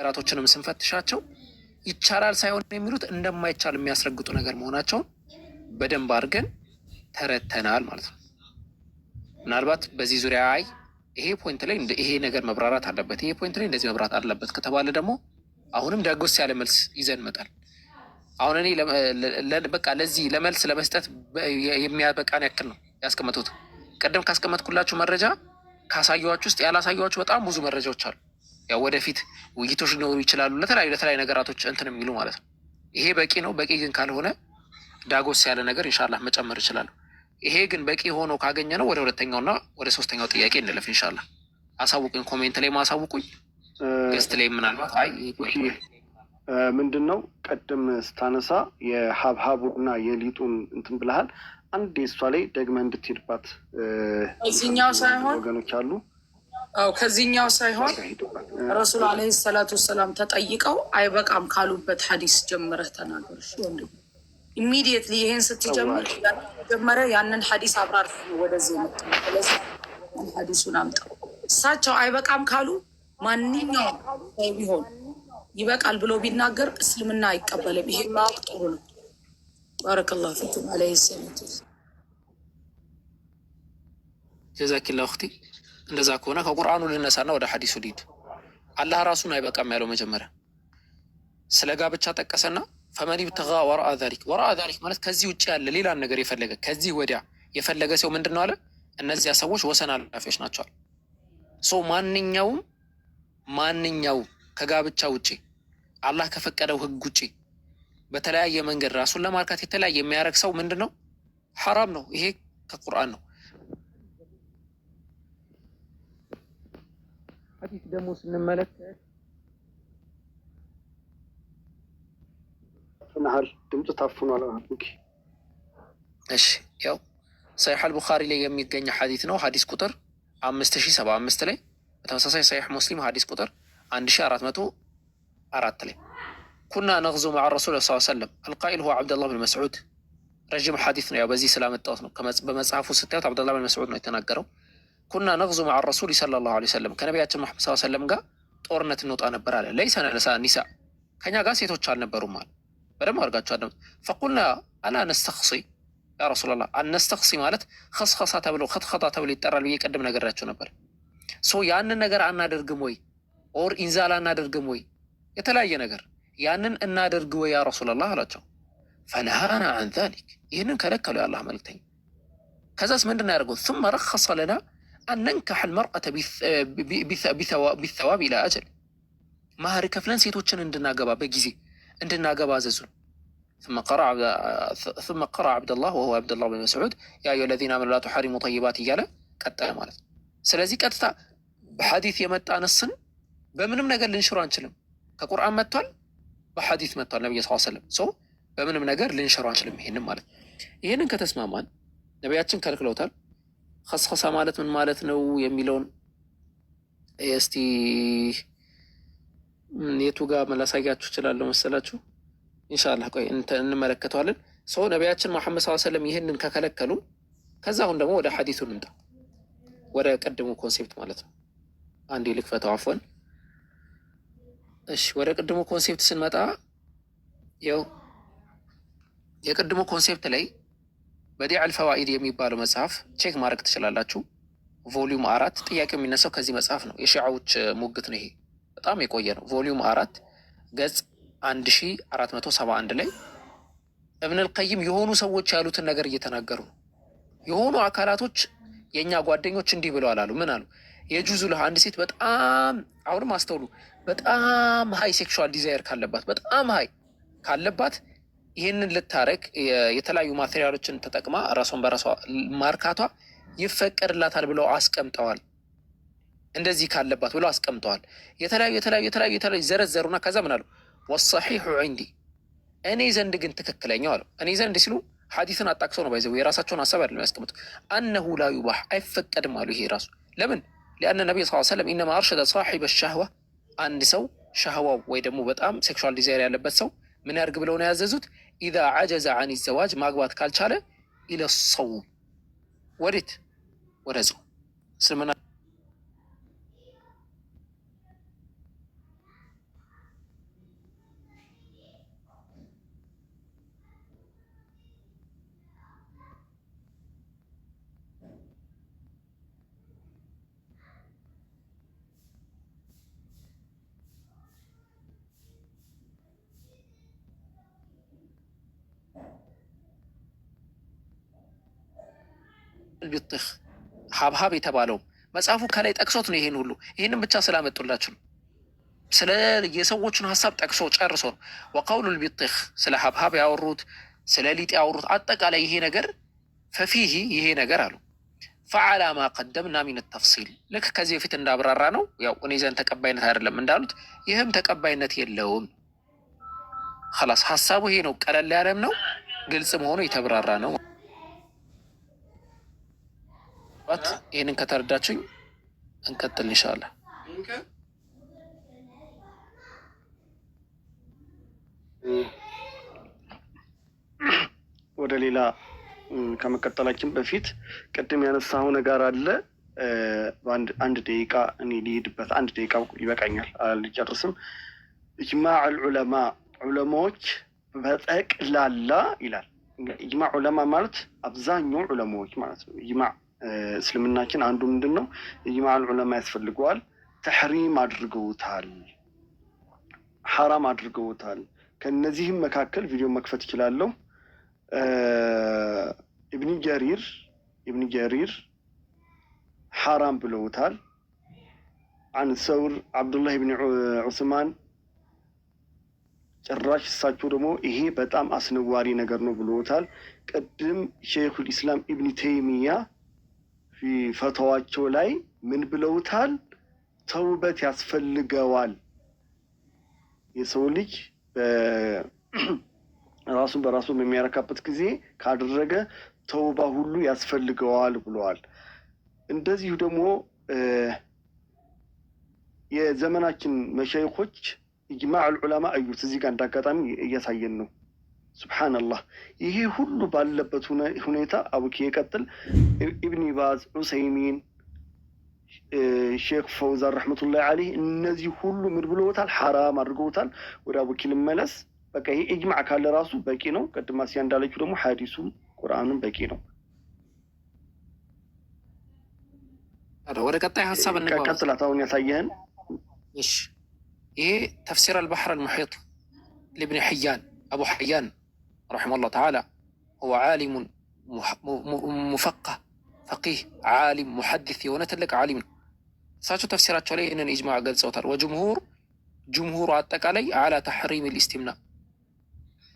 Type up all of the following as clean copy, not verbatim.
ነገራቶችንም ስንፈትሻቸው ይቻላል ሳይሆን የሚሉት እንደማይቻል የሚያስረግጡ ነገር መሆናቸውን በደንብ አድርገን ተረድተናል ማለት ነው። ምናልባት በዚህ ዙሪያ ይሄ ፖይንት ላይ ይሄ ነገር መብራራት አለበት፣ ይሄ ፖይንት ላይ እንደዚህ መብራራት አለበት ከተባለ ደግሞ አሁንም ዳጎስ ያለ መልስ ይዘን መጣል። አሁን እኔ በቃ ለዚህ ለመልስ ለመስጠት የሚያበቃን ያክል ነው ያስቀመጡት። ቀደም ካስቀመጥኩላችሁ መረጃ ካሳየኋችሁ ውስጥ ያላሳየኋችሁ በጣም ብዙ መረጃዎች አሉ። ያው ወደፊት ውይይቶች ሊኖሩ ይችላሉ ለተለያዩ ነገራቶች እንትን የሚሉ ማለት ነው። ይሄ በቂ ነው። በቂ ግን ካልሆነ ዳጎስ ያለ ነገር ኢንሻአላህ መጨመር ይችላሉ። ይሄ ግን በቂ ሆኖ ካገኘ ነው ወደ ሁለተኛውና ወደ ሶስተኛው ጥያቄ እንለፍ ኢንሻአላህ። አሳውቁኝ፣ ኮሜንት ላይ ማሳውቁኝ፣ ገስት ላይ ምናልባት ምንድን ነው ቀደም ስታነሳ የሀብሀቡና የሊጡን እንትን ብለሃል። አንድ እሷ ላይ ደግመህ እንድትሄድባት እዚህኛው ሳይሆን ወገኖች አሉ። አው ከዚህኛው ሳይሆን ረሱል አለይሂ ሰላቱ ወሰላም ተጠይቀው አይበቃም ካሉበት ሐዲስ ጀምረህ ተናገር። እሺ ወንድም ኢሚዲየትሊ ይሄን ስትጀምር ጀመረ ያንን ሐዲስ አብራር ወደዚህ መጣ። ስለዚህ ሐዲሱን አምጣው። እሳቸው አይበቃም ካሉ ማንኛውም ቢሆን ይበቃል ብሎ ቢናገር እስልምና አይቀበልም። ይሄ ማወቅ ጥሩ ነው። ባረከላሁ ፊኩም አለይሂ ሰላቱ ጀዛኪላሁ እኽቲ። እንደዛ ከሆነ ከቁርአኑ ልነሳና ወደ ሐዲሱ ሊድ። አላህ ራሱን አይበቃም ያለው መጀመሪያ ስለ ጋብቻ ጠቀሰና ፈመን ብተጋ ወራአ ዛሊክ። ወራአ ዛሊክ ማለት ከዚህ ውጭ ያለ ሌላን ነገር የፈለገ ከዚህ ወዲያ የፈለገ ሰው ምንድን ነው አለ? እነዚያ ሰዎች ወሰን አላፊዎች ናቸዋል። ማንኛውም ከጋብቻ ውጭ አላህ ከፈቀደው ህግ ውጭ በተለያየ መንገድ ራሱን ለማርካት የተለያየ የሚያደርግ ሰው ምንድን ነው? ሐራም ነው። ይሄ ከቁርአን ነው። ሐዲስ ደግሞ ስንመለከት ናህል ድምጽ ታፍኗል። እሺ ያው ሰሒህ አልቡኻሪ ላይ የሚገኝ ሐዲስ ነው። ሐዲስ ቁጥር 5075 ላይ በተመሳሳይ ሰሒህ ሙስሊም ሐዲስ ቁጥር 1404 ላይ ኩና ነግዙ መዓ ረሱል ስ ሰለም አልቃኢል ሁወ ዓብደላህ ብን መስዑድ። ረዥም ሐዲስ ነው። ያው በዚህ ስላመጣሁት ነው። በመጽሐፉ ስታዩት ዓብደላህ ብን መስዑድ ነው የተናገረው። ኩና ነግዙ መዓ ረሱል ሰለላሁ ዐለይሂ ወሰለም ከነቢያችን መሐመድ ሰለላሁ ዐለይሂ ወሰለም ጋር ጦርነት እንወጣ ነበር አለ። ለይሰ ኒሳ ከኛ ጋር ሴቶች አልነበሩም አለ። በደንብ አድርጋችሁ አለ። ፈቁልና አላ ነስተኽሲ ያ ረሱላላህ። አነስተኽሲ ማለት ከስከሳ ተብሎ ከትኸጣ ተብሎ ይጠራል ብዬ ቅድም ነገራችሁ ነበር። ያንን ነገር አናደርግም ወይ ኦር ኢንዛል አናደርግም ወይ የተለያየ ነገር ያንን እናደርግ ወይ ያ ረሱላላህ አላቸው። ፈነሃና አን ዛሊክ ይህንን ከለከሉ የአላህ መልክተኛ። ከዛስ ምንድን ነው ያደርጉት? ثم رخص لنا أن ننكح المرأة بالثواب إلى أجل ማህር ከፍለን ሴቶችን እንድናገባ በጊዜ እንድናገባ አዘዙን። ثم قرأ عبد الله وهو عبد الله بن مسعود يا أيها الذين آمنوا لا تحرموا طيبات እያለ ቀጠለ ማለት ነው። ስለዚህ ቀጥታ በሐዲስ የመጣ ነስን በምንም ነገር ልንሽሮ አንችልም። ከቁርአን መጥቷል፣ በሐዲስ መጥቷል። ነብዩ ሰለላሁ ዐለይሂ ወሰለም በምንም ነገር ልንሽሮ አንችልም። ይሄንን ማለት ይሄንን ከተስማማን ነቢያችን ከልክለውታል። ከስከሳ ማለት ምን ማለት ነው የሚለውን እስቲ የቱ ጋር መላሳያችሁ እችላለሁ መሰላችሁ? ኢንሻአላህ ቆይ እንመለከተዋለን። ነቢያችን መሐመድ ሰለላሁ ዐለይሂ ወሰለም ይሄንን ከከለከሉ ከዛ አሁን ደግሞ ወደ ሐዲሱ እንምጣ፣ ወደ ቀድሞ ኮንሴፕት ማለት ነው። አንዴ ልክፈተው አፎን። እሺ ወደ ቀድሞ ኮንሴፕት ስንመጣ ያው የቀድሞ ኮንሴፕት ላይ በዲዕ አልፈዋኢድ የሚባለው መጽሐፍ ቼክ ማድረግ ትችላላችሁ። ቮሊዩም 4 ጥያቄው የሚነሳው ከዚህ መጽሐፍ ነው። የሺዓዎች ሙግት ነው። ይሄ በጣም የቆየ ነው። ቮሊዩም 4 ገጽ 1471 ላይ እብን አልቀይም የሆኑ ሰዎች ያሉትን ነገር እየተናገሩ ነው። የሆኑ አካላቶች የእኛ ጓደኞች እንዲህ ብለዋል አሉ። ምን አሉ? የጁዙ ለህ አንድ ሴት በጣም አሁንም አስተውሉ፣ በጣም ሀይ ሴክሹዋል ዲዛይር ካለባት በጣም ሀይ ካለባት ይህንን ልታረግ የተለያዩ ማቴሪያሎችን ተጠቅማ ራሷን በራሷ ማርካቷ ይፈቀድላታል ብለው አስቀምጠዋል። እንደዚህ ካለባት ብለው አስቀምጠዋል። የተለያዩ ዘረዘሩና ከዛ ምን አሉ? ወሰሒሑ ዒንዲ እኔ ዘንድ ግን ትክክለኛው አሉ። እኔ ዘንድ ሲሉ ሐዲስን አጣቅሰው ነው ባይዘው የራሳቸውን ሀሳብ አይደለም ያስቀምጡ። አነሁ ላ ዩባህ አይፈቀድም አሉ። ይሄ ራሱ ለምን? ሊአነ ነቢይ ሰለላሁ ዐለይሂ ወሰለም ኢነማ አርሸደ ሳሒበ ሻህዋ አንድ ሰው ሻህዋው ወይ ደግሞ በጣም ሴክሹዋል ዲዛይር ያለበት ሰው ምን ያርግ ብለው ነው ያዘዙት? ኢዛ ዐጀዘ አን ዘዋጅ ማግባት ካልቻለ ኢለ ሰውም ወዴት? ወደ ጾም። እስልምና ቢጥህ ሀብሀብ የተባለው መጽሐፉ ከላይ ጠቅሶት ነው። ይሄን ሁሉ ይህንን ብቻ ስላመጡላችሁ ነው። ስለ የሰዎቹን ሀሳብ ጠቅሶ ጨርሶ ወቀውሉል ቢጥህ ስለ ሀብሀብ ያወሩት ስለ ሊጥ ያወሩት አጠቃላይ ይሄ ነገር ፈፊሂ ይሄ ነገር አሉ ፈዓላ ማ ቀደምና ሚን ተፍሲል ልክ ከዚህ በፊት እንዳብራራ ነው። ያው እኔ ዘንድ ተቀባይነት አይደለም እንዳሉት ይህም ተቀባይነት የለውም። ኸላስ ሀሳቡ ይሄ ነው። ቀለል ያለም ነው። ግልጽ መሆኑ የተብራራ ነው። ይህንን ከተረዳችሁኝ እንቀጥል ኢንሻአላህ። ወደ ሌላ ከመቀጠላችን በፊት ቅድም ያነሳው ነገር አለ። አንድ ደቂቃ እኔ ሊሄድበት፣ አንድ ደቂቃ ይበቃኛል፣ አልጨርስም። ኢጅማዕ አልዑለማ ዑለማዎች በጠቅላላ ይላል። ኢጅማዕ ዑለማ ማለት አብዛኛው ዑለማዎች ማለት ነው። ኢጅማዕ እስልምናችን አንዱ ምንድን ነው? ኢጅማዕ አልዑለማ ያስፈልገዋል። ተሕሪም አድርገውታል፣ ሐራም አድርገውታል። ከነዚህም መካከል ቪዲዮ መክፈት ይችላለሁ። ኢብኒ ጀሪር ሐራም ብለውታል። አን ሰውር አብዱላህ ብን ዑስማን ጭራሽ እሳቸው ደግሞ ይሄ በጣም አስነዋሪ ነገር ነው ብለውታል። ቅድም ሼኹል ኢስላም ኢብኒ ተይሚያ ፈተዋቸው ላይ ምን ብለውታል? ተውበት ያስፈልገዋል፣ የሰው ልጅ ራሱን በራሱ በሚያረካበት ጊዜ ካደረገ ተውባ ሁሉ ያስፈልገዋል ብለዋል። እንደዚሁ ደግሞ የዘመናችን መሻይኾች ኢጅማዕ አልዑለማ እዩት። እዚህ ጋር እንዳጋጣሚ እያሳየን ነው። ሱብሓነላህ። ይሄ ሁሉ ባለበት ሁኔታ አቡኪ የቀጥል ኢብኒ ባዝ፣ ዑሰይሚን፣ ሼክ ፈውዛን ረሕመቱላሂ ዓለይህ እነዚህ ሁሉ ምን ብለውታል? ሐራም አድርገውታል። ወደ አቡኪ ልመለስ። በቃ ይሄ ኢጅማዕ ካለ ራሱ በቂ ነው። ቅድም አስያ እንዳለችው ደግሞ ሐዲሱም ቁርአንም በቂ ነው። ወደ ቀጣይ ሀሳብ ቀጥላት። አሁን ያሳየህን እሺ፣ ይሄ ተፍሲር አልባሕር አልሙሒጥ ለኢብን ሕያን አቡ ሕያን ረሒመሁላህ ተዓላ ሁወ ዓሊሙን ሙፈቀህ ፈቂህ ዓሊም ሙሐዲስ የሆነ ትልቅ ዓሊም ነው። እሳቸው ተፍሲራቸው ላይ ይህንን ኢጅማዕ ገልጸውታል። ጅምሁሩ አጠቃላይ አላ ተሕሪም ልእስቲምና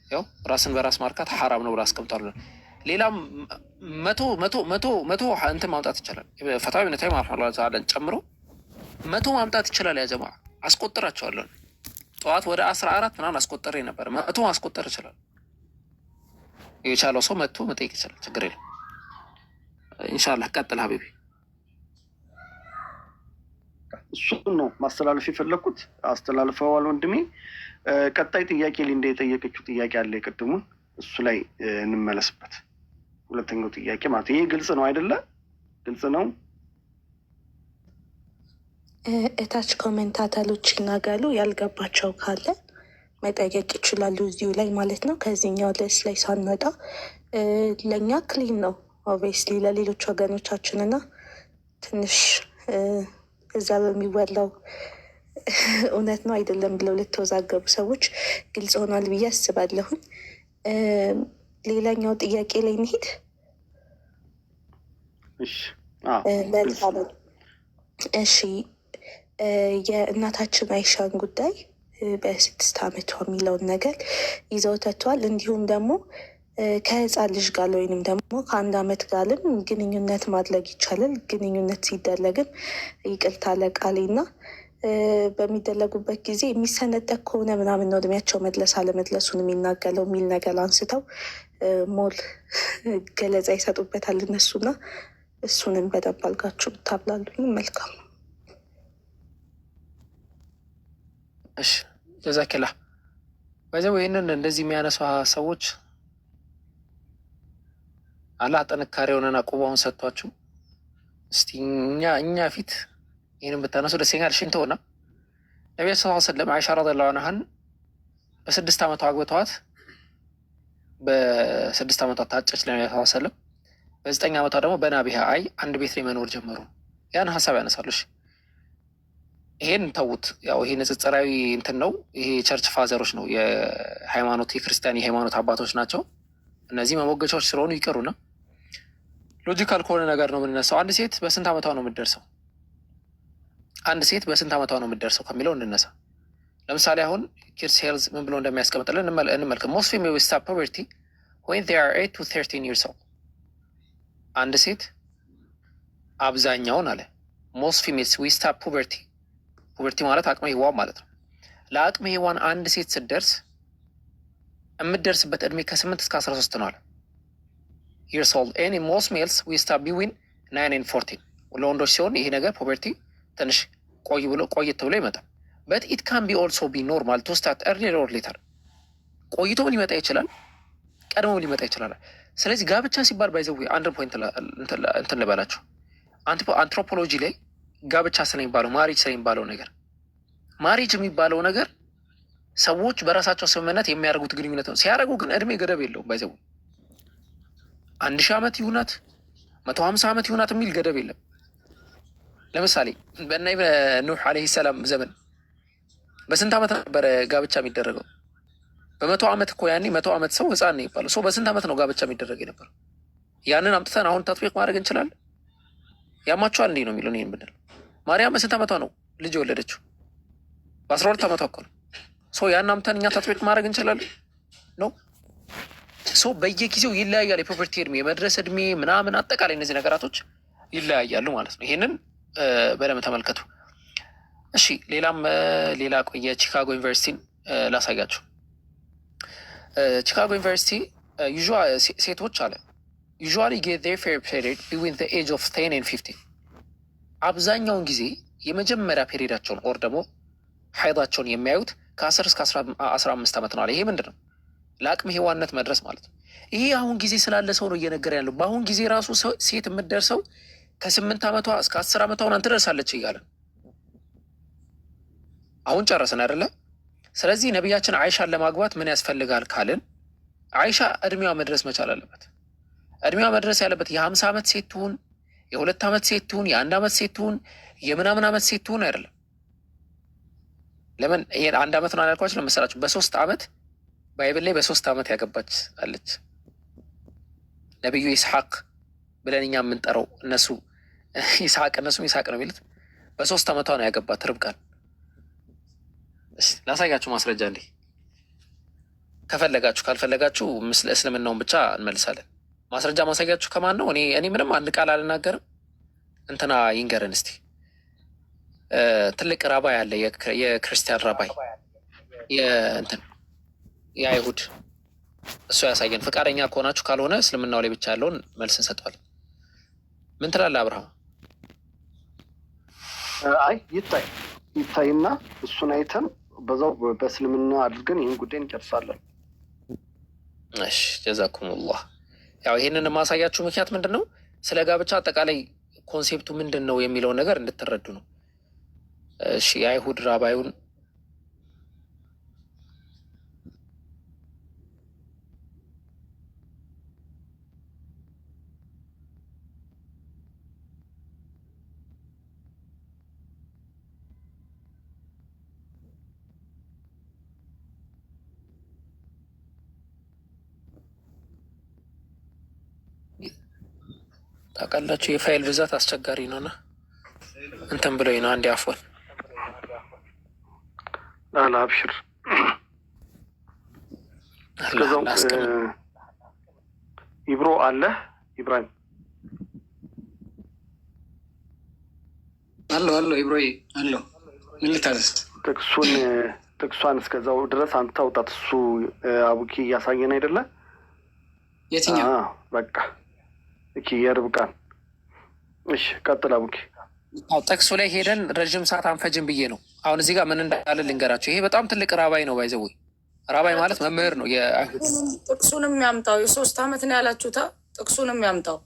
ያው ራስን በራስ ማርካት ሐራም ነው ብሎ አስቀምጧል። ሌላም መቶ እንትን ማምጣት ይቻላል። ፈትዋ ኢብኑ ተይሚያ ረሒመሁላህ ተዓላን ጨምሮ 100 ማምጣት ይችላል። ያ ጀማዓ አስቆጥራቸዋለሁ። ጠዋት ወደ 14 ምናምን አስቆጠሬ ነበር። 100 ማስቆጠር ይችላል። የቻለው ሰው መጥቶ መጠየቅ ይችላል። ችግር የለም። ኢንሻአላህ ቀጥል ሀቢቢ። እሱን ነው ማስተላለፍ የፈለኩት። አስተላልፈዋል ወንድሜ። ቀጣይ ጥያቄ ሊንዳ የጠየቀችው ጥያቄ አለ። የቅድሙን እሱ ላይ እንመለስበት። ሁለተኛው ጥያቄ ማለት ይሄ ግልጽ ነው አይደለ? ግልጽ ነው። እታች ኮሜንታተሮች ይናገሩ። ያልገባቸው ካለ መጠየቅ ይችላሉ እዚሁ ላይ ማለት ነው። ከዚህኛው ደስ ላይ ሳንወጣ ለእኛ ክሊን ነው ኦብቪየስሊ፣ ለሌሎች ወገኖቻችንና ትንሽ እዛ በሚወላው እውነት ነው አይደለም ብለው ለተወዛገቡ ሰዎች ግልጽ ሆኗል ብዬ አስባለሁኝ። ሌላኛው ጥያቄ ላይ እንሂድ። እሺ፣ የእናታችን አይሻን ጉዳይ በ6 ዓመቷ የሚለውን ነገር ይዘው ተቷል። እንዲሁም ደግሞ ከህፃን ልጅ ጋር ወይንም ደግሞ ከ1 ዓመት ጋርም ግንኙነት ማድረግ ይቻላል። ግንኙነት ሲደረግም ይቅርታ ለቃሌና በሚደረጉበት ጊዜ የሚሰነጠቅ ከሆነ ምናምን ነው እድሜያቸው መድረስ አለመድረሱን የሚናገረው የሚል ነገር አንስተው ሞል ገለጻ ይሰጡበታል እነሱና እሱንም በደንብ አድርጋችሁ ብታብላሉኝ መልካም ነው። እሺ ጀዛከላ። በዚያው ይህንን እንደዚህ የሚያነሱ ሰዎች አላህ ጥንካሬ የሆነና ቁባውን ሰጥቷችሁ እስቲ እኛ ፊት ይህንን ብታነሱ ደስ ይለኛል። እሺ እንተውና ነቢዩ ሰለላሁ ዐለይሂ ወሰለም አይሻ ረዲየላሁ ዐንሃን በ6 ዓመቷ አግብተዋት በ6 ዓመቷ ታጨች ለነቢዩ ሰለላሁ ዐለይሂ ወሰለም። በ9 ዓመቷ ደግሞ በናቢሃ አይ አንድ ቤት ላይ መኖር ጀመሩ። ያን ሀሳብ ያነሳሉ። እሺ ይሄን ተውት። ያው ይሄ ንጽጽራዊ እንትን ነው። ይሄ ቸርች ፋዘሮች ነው፣ የሃይማኖት የክርስቲያን የሃይማኖት አባቶች ናቸው። እነዚህ መሞገቻዎች ስለሆኑ ይቀሩና ሎጂካል ከሆነ ነገር ነው የምንነሳው። አንድ ሴት በስንት ዓመቷ ነው የምትደርሰው? አንድ ሴት በስንት ዓመቷ ነው የምትደርሰው ከሚለው እንነሳ። ለምሳሌ አሁን ኪድስ ሄልዝ ምን ብሎ እንደሚያስቀምጥልን እንመልከት። ሞስት ፊሜል ዊል ስታርት ፑበርቲ ዌን ዜይ አር 8 to 13 years old። አንድ ሴት አብዛኛውን አለ ሞስት ፊሜልስ ዊል ስታርት ፑበርቲ፣ ፑበርቲ ማለት አቅመ ሔዋን ማለት ነው። ለአቅመ ሔዋን አንድ ሴት ስትደርስ የምትደርስበት እድሜ ከ8 እስከ 13 ነው አለ years old and in most males we start between 9 and 14። ለወንዶች ሲሆን ይሄ ነገር ፑበርቲ ትንሽ ቆየት ብሎ ይመጣል። but it can be also be normal to start earlier or later። ቆይቶም ሊመጣ ይችላል፣ ቀድሞም ሊመጣ ይችላል። ስለዚህ ጋብቻ ሲባል ባይዘው አንድ ፖይንት እንትን ልበላችሁ። አንትሮፖሎጂ ላይ ጋብቻ ስለሚባለው ማሪጅ ስለሚባለው ነገር ማሪጅ የሚባለው ነገር ሰዎች በራሳቸው ስምምነት የሚያደርጉት ግንኙነት ነው። ሲያደርጉ ግን እድሜ ገደብ የለውም። ባይዘው 1000 ዓመት ይሁናት 150 ዓመት ይሁናት የሚል ገደብ የለም። ለምሳሌ በኑህ ዓለይሂ ሰላም ዘመን በስንት ዓመት ነበረ ጋብቻ የሚደረገው? በ100 ዓመት እኮ ያኔ 100 ዓመት ሰው ህፃን ነው ይባላል። ሰው በስንት ዓመት ነው ጋብቻ የሚደረግ የነበረው? ያንን አምጥተን አሁን ተጥቢቅ ማድረግ እንችላለን? ያማቸዋል እንዲህ ነው የሚለው። ይህን ብንል ማርያም በስንት ዓመቷ ነው ልጅ የወለደችው? በ12 ዓመቷ እኮ ነው። ሰው ያን አምጥተን እኛ ተጥቢቅ ማድረግ እንችላለን ነው? ሰው በየጊዜው ይለያያል። የፕሮፐርቲ እድሜ፣ የመድረስ እድሜ ምናምን አጠቃላይ እነዚህ ነገራቶች ይለያያሉ ማለት ነው። ይሄንን በደንብ ተመልከቱ። እሺ ሌላ ቆየ ቺካጎ ዩኒቨርሲቲን ላሳያችሁ። ቺካጎ ዩኒቨርሲቲ ሴቶች አለ usually get their fair period between the age of 10 and 15። አብዛኛውን ጊዜ የመጀመሪያ ፔሪዳቸውን ኦር ደግሞ ሀይዳቸውን የሚያዩት ከ10 እስከ 15 ዓመት ነው አለ። ይሄ ምንድን ነው? ለአቅመ ሔዋንነት መድረስ ማለት ነው። ይሄ አሁን ጊዜ ስላለ ሰው ነው እየነገረ ያለው። በአሁን ጊዜ ራሱ ሴት የምትደርሰው ከ8 ዓመቷ እስከ 10 ዓመቷ ሆና ትደርሳለች እያለን አሁን ጨረስን አይደለ? ስለዚህ ነቢያችን አይሻን ለማግባት ምን ያስፈልጋል ካልን አይሻ እድሜዋ መድረስ መቻል አለበት። እድሜዋ መድረስ ያለበት የ50 ዓመት ሴት ትሁን፣ የ2 ዓመት ሴት ትሁን፣ የ1 ዓመት ሴት ትሁን፣ የምናምን ዓመት ሴት ትሁን አይደለም። ለምን ይሄን 1 ዓመት ነው አላልኳችሁ? ለመሰላችሁ በ3 ዓመት ባይብል ላይ በ3 ዓመት ያገባች አለች። ነቢዩ ይስሐቅ ብለን እኛ የምንጠራው እነሱ ይስሐቅ እነሱም ይስሐቅ ነው የሚሉት በ3 ዓመቷ ነው ያገባት ርብቃን። ላሳያችሁ ማስረጃ እንዲህ ከፈለጋችሁ፣ ካልፈለጋችሁ እስልምናውን ብቻ እንመልሳለን። ማስረጃ ማሳያችሁ ከማን ነው? እኔ ምንም አንድ ቃል አልናገርም። እንትና ይንገረን እስቲ። ትልቅ ራባይ አለ፣ የክርስቲያን ራባይ የአይሁድ እሱ ያሳየን። ፈቃደኛ ከሆናችሁ፣ ካልሆነ እስልምናው ላይ ብቻ ያለውን መልስ እንሰጠዋለን። ምን ትላለህ አብርሃም? አይ ይታይና እሱን አይተን በዛው በእስልምና አድርገን ይህን ጉዳይ እንጨርሳለን። እሺ ጀዛኩሙላህ። ያው ይህንን የማሳያችሁ ምክንያት ምንድን ነው? ስለ ጋብቻ አጠቃላይ ኮንሴፕቱ ምንድን ነው የሚለውን ነገር እንድትረዱ ነው። እሺ የአይሁድ ራባዩን ታውቃላችሁ፣ የፋይል ብዛት አስቸጋሪ ነውና እንትን ብሎኝ ነው። አንዴ አፎን ላላ አብሽር። እስከዛው ኢብሮ አለ ኢብራሂም አሎ ኢብሮዬ አሎ። ምን ልታዘዝ? ጥቅሷን እስከዛው ድረስ አንተ አውጣት። እሱ አቡኪ እያሳየን አይደለ? የትኛው? በቃ የርብቃን። እሺ ቀጥል አቡኪ። ጥቅሱ ላይ ሄደን ረዥም ሰዓት አንፈጅም ብዬ ነው። አሁን እዚህ ጋር ምን እንዳለ ልንገራቸው። ይሄ በጣም ትልቅ ራባይ ነው። ባይዘው ራባይ ማለት መምህር ነው። ጥቅሱንም ያምጣው። የ3 ዓመት ነው ያላችሁታ። ጥቅሱንም ያምጣው።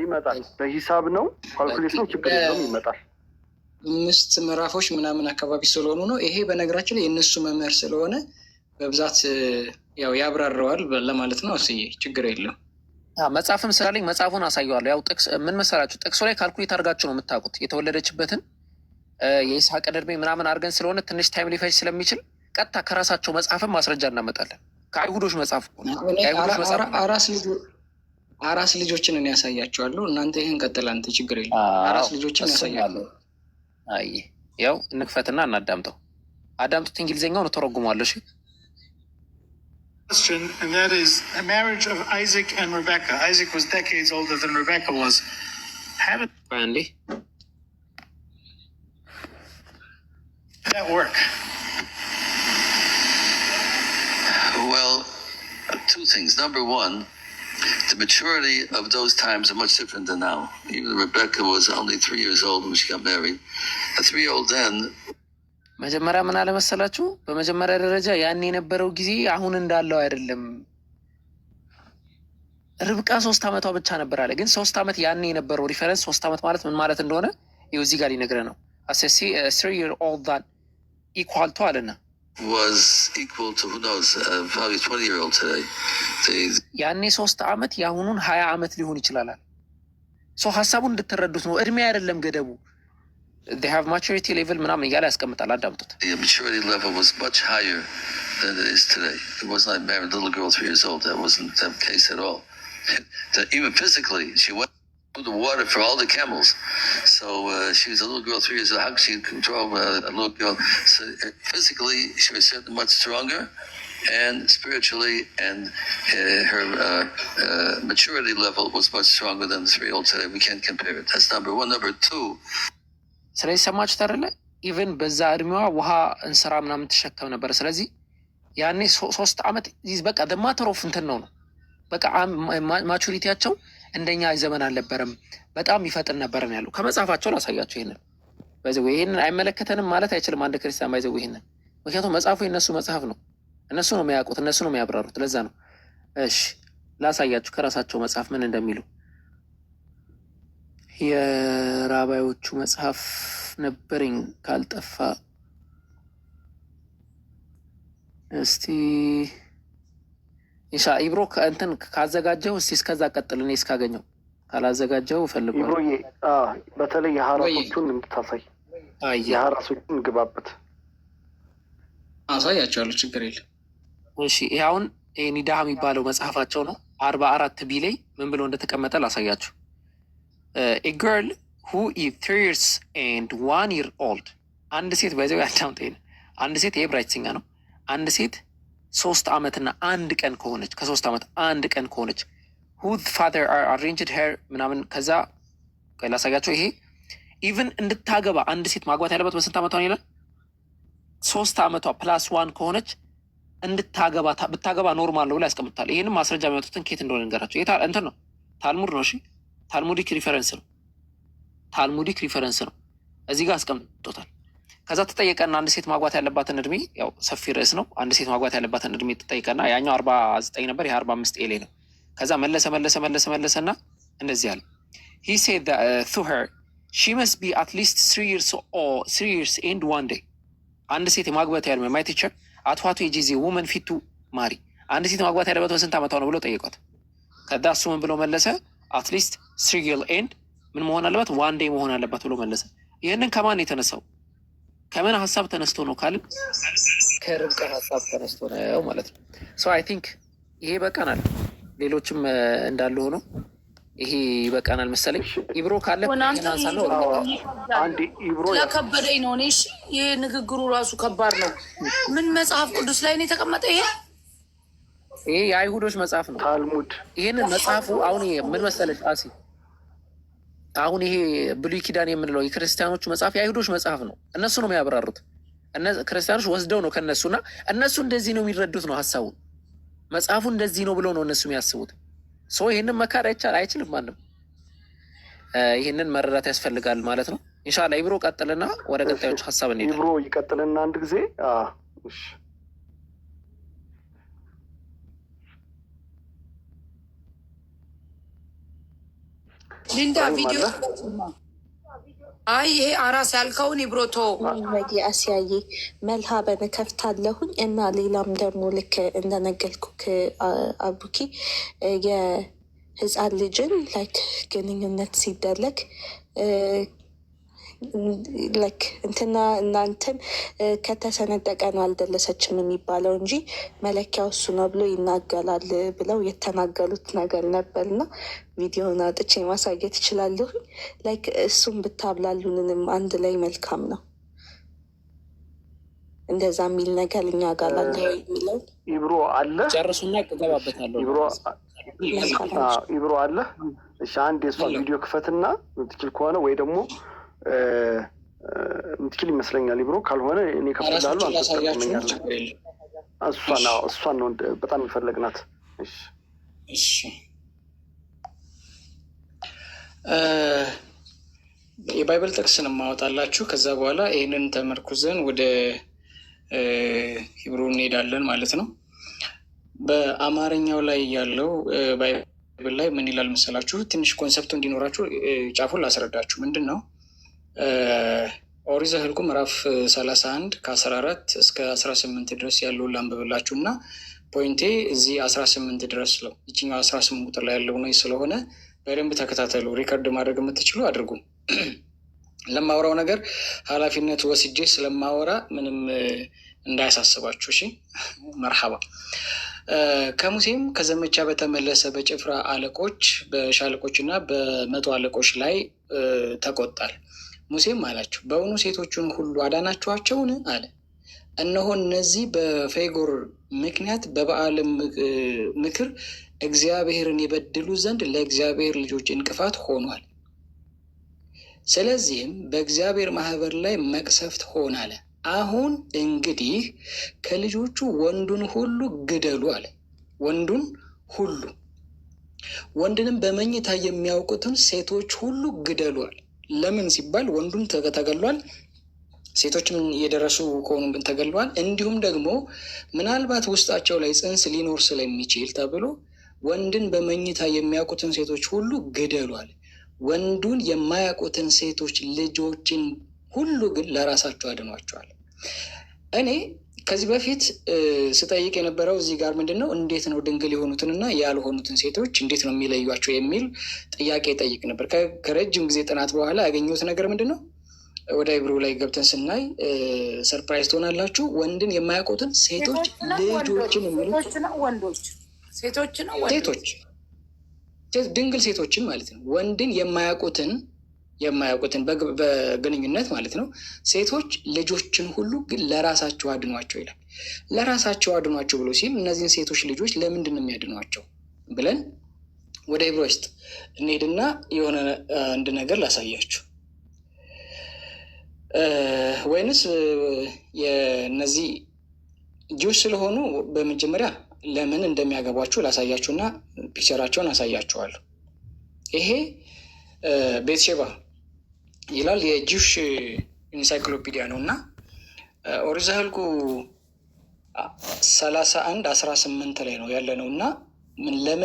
ይመጣል። በሂሳብ ነው ካልኩሌት ነው፣ ችግር የለውም ይመጣል። 5 ምዕራፎች ምናምን አካባቢ ስለሆኑ ነው። ይሄ በነገራችን ላይ የእነሱ መምህር ስለሆነ በብዛት ያው ያብራረዋል ለማለት ነው። እስዬ ችግር የለውም። መጽሐፍም ስላለኝ መጽሐፉን አሳየዋለሁ። ያው ጥቅስ ምን መሰላችሁ፣ ጥቅሱ ላይ ካልኩሌት አድርጋችሁ ነው የምታውቁት። የተወለደችበትን የይስሐቅን እድሜ ምናምን አድርገን ስለሆነ ትንሽ ታይም ሊፈጅ ስለሚችል ቀጥታ ከራሳቸው መጽሐፍን ማስረጃ እናመጣለን። ከአይሁዶች መጽሐፍ አራስ ልጆችን እኔ ያሳያቸዋለሁ። እናንተ ይህን ቀጥል። አንተ ችግር የለም። አራስ ልጆችን ያሳያለሁ። አይ ያው እንክፈትና እናዳምጠው። አዳምጡት። እንግሊዝኛውን ተረጉሟለሁ። እሺ question, and that is the marriage of Isaac and Rebecca. Isaac was decades older than Rebecca was. How did that work? Well, two things. Number one, the maturity of those times are much different than now. Even Rebecca was only 3 years old when she got married. A 3-year-old then. መጀመሪያ ምን አለ መሰላችሁ? በመጀመሪያ ደረጃ ያን የነበረው ጊዜ አሁን እንዳለው አይደለም። ርብቃ 3 ዓመቷ ብቻ ነበር አለ። ግን 3 ዓመት ያን የነበረው ሪፈረንስ 3 ዓመት ማለት ምን ማለት እንደሆነ ይኸው እዚህ ጋር ሊነግረን ነው። አሰሲ 3-year-old that equal to አለና was equal to who knows probably 20-year-old today. ያኔ 3 ዓመት ያሁኑን 20 ዓመት ሊሆን ይችላል። ሶ ሐሳቡን እንድትረዱት ነው። እድሜ አይደለም ገደቡ። they have maturity level ምናምን እያለ ያስቀምጣል። አዳምጡት። The maturity level was much higher than it is today. It was not married little girl 3 years old. That wasn't the case at all. Even physically, she went through the water for all the camels. So she was a little girl 3 years old. How could she control a little girl? So physically, she was certainly much stronger, and spiritually, and her maturity level was much stronger than the 3-year-old today. We can't compare it. That's number one. Number two. ስለዚህ ሰማችሁ አይደለ? ኢቨን በዛ እድሜዋ ውሃ እንስራ ምናምን ትሸከም ነበር። ስለዚህ ያኔ 3 ዓመት በቃ ማተር ኦፍ እንትን ነው። በቃ ማቹሪቲያቸው እንደኛ ዘመን አልነበረም። በጣም ይፈጥን ነበር ነው ያለው። ከመጽሐፋቸው ላሳያቸው። ይሄንን አይመለከተንም ማለት አይችልም አንድ ክርስቲያን ባይዘው ይሄንን። ምክንያቱም መጽሐፉ የነሱ መጽሐፍ ነው። እነሱ ነው የሚያውቁት፣ እነሱ ነው የሚያብራሩት። ለዛ ነው። እሺ ላሳያችሁ ከራሳቸው መጽሐፍ ምን እንደሚሉ። የራባዮቹ መጽሐፍ ነበረኝ ካልጠፋ እስቲ ኢንሻ ኢብሮ እንትን ካዘጋጀው እስቲ እስከዛ ቀጥል። እኔ እስካገኘው ካላዘጋጀው ፈልጓል። ኢብሮዬ በተለይ የሐራሶቹን እንድታሳይ የሐራሶቹን ግባበት አሳያቸዋለሁ። ችግር የለም። እሺ ይሄ አሁን ኒዳህ የሚባለው መጽሐፋቸው ነው። 44 ቢ ላይ ምን ብሎ እንደተቀመጠ ላሳያችሁ። a girl who is 3 years and 1 year old አንድ ሴት ባይዘው ያዳምጠኝ። አንድ ሴት የብራይትሲንጋ ነው። አንድ ሴት 3 ዓመትና 1 ቀን ከሆነች ከ3 ዓመት 1 ቀን ከሆነች whose father arranged her ምናምን ከዛ ላሳያቸው። ይሄ ኢቭን እንድታገባ አንድ ሴት ማግባት ያለበት በስንት ዓመቷ ነው ይላል? 3 ዓመቷ +1 ከሆነች እንድታገባ ብታገባ ኖርማል ነው ብላ ያስቀምጣል። ይሄንም ማስረጃ የሚያወጡትን ኬት እንደሆነ ንገራቸው። ይሄ እንትን ነው፣ ታልሙድ ነው። እሺ ታልሙዲክ ሪፈረንስ ነው። ታልሙዲክ ሪፈረንስ ነው። እዚህ ጋር አስቀምጦታል። ከዛ ተጠየቀና አንድ ሴት ማግባት ያለባትን እድሜ ያው ሰፊ ርዕስ ነው። አንድ ሴት ማግባት ያለባትን እድሜ ተጠየቀና ያኛው 49 ነበር፣ ይሄ 45 ኤሌ ነው። ከዛ መለሰና እንደዚህ አለ። he said that to her she must be at least 3 years and 1 day አንድ ሴት ማግባት ያለው ማይ ቲቸር አትዋቱ የጂዚ ውመን ፊቱ ማሪ አንድ ሴት ማግባት ያለበት በስንት ዓመቷ ነው ብሎ ጠየቋት። ከዛ እሱ ምን ብሎ መለሰ? አትሊስት 3 years and ምን መሆን አለበት? 1 day መሆን አለበት ብሎ መለሰ። ይህንን ከማን የተነሳው? ከምን ሀሳብ ተነስቶ ነው ካልን ከርብቃ ሀሳብ ተነስቶ ነው ማለት ነው። ሶ አይ ቲንክ ይሄ በቃናል። ሌሎችም እንዳሉ ሆኖ ይሄ ይበቃናል መሰለኝ። ኢብሮ ካለ አንድ ኢብሮ ለከበደኝ ነው። እኔ ይሄ ንግግሩ ራሱ ከባድ ነው። ምን መጽሐፍ ቅዱስ ላይ ነው የተቀመጠ? ይሄ የአይሁዶች መጽሐፍ ነው፣ ታልሙድ። ይሄንን መጽሐፉ አሁን ምን መሰለሽ አሲ፣ አሁን ይሄ ብሉይ ኪዳን የምንለው የክርስቲያኖቹ መጽሐፍ የአይሁዶች መጽሐፍ ነው። እነሱ ነው የሚያብራሩት። ክርስቲያኖች ወስደው ነው ከነሱና እነሱ እንደዚህ ነው የሚረዱት ነው ሀሳቡን። መጽሐፉ እንደዚህ ነው ብለው ነው እነሱ የሚያስቡት። ሶ ይህንን መካድ አይችልም ማንም። ይህንን መረዳት ያስፈልጋል ማለት ነው። ኢንሻላህ ኢብሮ ቀጥልና ወደ ቀጣዮች ሀሳብ እንሄዳለን። ኢብሮ ይቀጥልና አንድ ጊዜ ሊንዳ ቪዲዮ አይ ይሄ አራስ ያልከውን ኢብሮቶ ወዲ አስያዬ መልሃ በነከፍታለሁኝ እና ሌላም ደግሞ ልክ እንደነገርኩክ አቡኪ የህፃን ልጅን ላይክ ግንኙነት ሲደረግ ላይክ እንትና እናንትን ከተሰነጠቀ ነው አልደለሰችም የሚባለው እንጂ መለኪያው እሱ ነው ብሎ ይናገራል ብለው የተናገሩት ነገር ነበር እና ቪዲዮውን አውጥቼ ማሳየት እችላለሁ። ላይክ እሱም ብታብላሉንንም አንድ ላይ መልካም ነው። እንደዛ የሚል ነገር እኛ ጋር ላለ የሚለው ኢብሮ አለ ጨርሱና እገባበታለሁ። ኢብሮ አለ። እሺ አንድ የሷ ቪዲዮ ክፈትና ምትችል ከሆነ ወይ ደግሞ ምትችል ይመስለኛል። ኢብሮ ካልሆነ እኔ ከፍላለሁ። እሷን ነው በጣም የፈለግናት። እሺ የባይብል ጥቅስን ማወጣላችሁ። ከዛ በኋላ ይህንን ተመርኩዘን ወደ ሂብሩ እንሄዳለን ማለት ነው። በአማርኛው ላይ ያለው ባይብል ላይ ምን ይላል መሰላችሁ? ትንሽ ኮንሰፕቱ እንዲኖራችሁ ጫፉን ላስረዳችሁ። ምንድን ነው ኦሪት ዘኍልቍ ምዕራፍ 31 ከ14 እስከ 18 ድረስ ያለውን ላንብብላችሁ እና ፖይንቴ እዚህ 18 ድረስ ነው። ይችኛው 18 ቁጥር ላይ ያለው ነው ስለሆነ በደንብ ተከታተሉ። ሪከርድ ማድረግ የምትችሉ አድርጉ። ለማወራው ነገር ኃላፊነት ወስጄ ስለማወራ ምንም እንዳያሳስባችሁ። እሺ መርሐባ። ከሙሴም ከዘመቻ በተመለሰ በጭፍራ አለቆች በሻለቆች እና በመቶ አለቆች ላይ ተቆጣል። ሙሴም አላቸው በእውኑ ሴቶቹን ሁሉ አዳናችኋቸውን አለ። እነሆ እነዚህ በፌጎር ምክንያት በበዓል ምክር እግዚአብሔርን የበድሉ ዘንድ ለእግዚአብሔር ልጆች እንቅፋት ሆኗል። ስለዚህም በእግዚአብሔር ማህበር ላይ መቅሰፍት ሆነ አለ። አሁን እንግዲህ ከልጆቹ ወንዱን ሁሉ ግደሉ አለ። ወንዱን ሁሉ፣ ወንድንም በመኝታ የሚያውቁትን ሴቶች ሁሉ ግደሉ አለ። ለምን ሲባል ወንዱን ተገሏል፣ ሴቶችም እየደረሱ ከሆኑ ግን ተገሏል። እንዲሁም ደግሞ ምናልባት ውስጣቸው ላይ ጽንስ ሊኖር ስለሚችል ተብሎ ወንድን በመኝታ የሚያውቁትን ሴቶች ሁሉ ግደሉ አለ። ወንዱን የማያውቁትን ሴቶች ልጆችን ሁሉ ግን ለራሳቸው አድኗቸዋል። እኔ ከዚህ በፊት ስጠይቅ የነበረው እዚህ ጋር ምንድን ነው እንዴት ነው ድንግል የሆኑትንና ያልሆኑትን ሴቶች እንዴት ነው የሚለዩቸው የሚል ጥያቄ ጠይቅ ነበር። ከረጅም ጊዜ ጥናት በኋላ ያገኘሁት ነገር ምንድን ነው፣ ወደ ኢብሩ ላይ ገብተን ስናይ ሰርፕራይዝ ትሆናላችሁ። ወንድን የማያውቁትን ሴቶች ልጆችን የሚሉት ሴቶች ድንግል ሴቶችን ማለት ነው። ወንድን የማያውቁትን በግንኙነት ማለት ነው ሴቶች ልጆችን ሁሉ ግን ለራሳቸው አድኗቸው ይላል። ለራሳቸው አድኗቸው ብሎ ሲል እነዚህን ሴቶች ልጆች ለምንድን ነው የሚያድኗቸው ብለን ወደ ኢብሮ ውስጥ እንሄድና የሆነ አንድ ነገር ላሳያችሁ። ወይንስ የነዚህ ጂውስ ስለሆኑ በመጀመሪያ ለምን እንደሚያገቧችሁ ላሳያችሁና ፒክቸራቸውን አሳያችኋለሁ። ይሄ ቤትሼባ ይላል የጂውሽ ኢንሳይክሎፒዲያ ነው እና ኦሪት ዘኍልቍ 31:18 ላይ ነው ያለ ነው እና ለምን